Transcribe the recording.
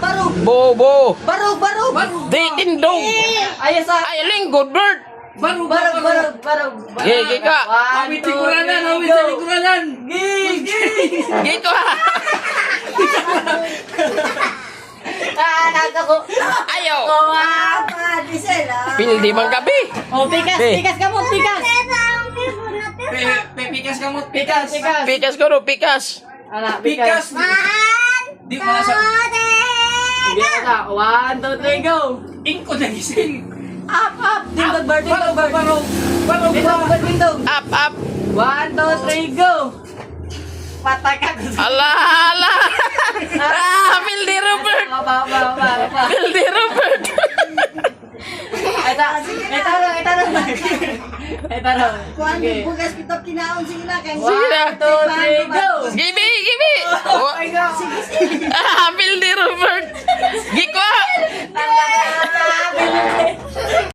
Barug. Bobo. Barug. Di tindog. Ayo sa. Ay, aling good bird. Barug. Gigi ka. Awit sa likuranan. Gigi ka. Nagako. Ayaw. Diesel. Pildi man gabi. Oh, pikas ka mo, pikas. Pikas ka mo. Pikas ko no, pikas. Ala, Pikas. Di mo nasa. Sige na. 1, 2, 3, go. Ingko na gising. Up. Dindog bird. Barog. Dindog. Up. 1, 2, 3, go. Patay ka. Ala. Pildi Robert. Pildi Robert. Ito. Kuan Okay. bugas kita kinaon sige na kay 1, 2, 3, go. Gibi. Oh. sige.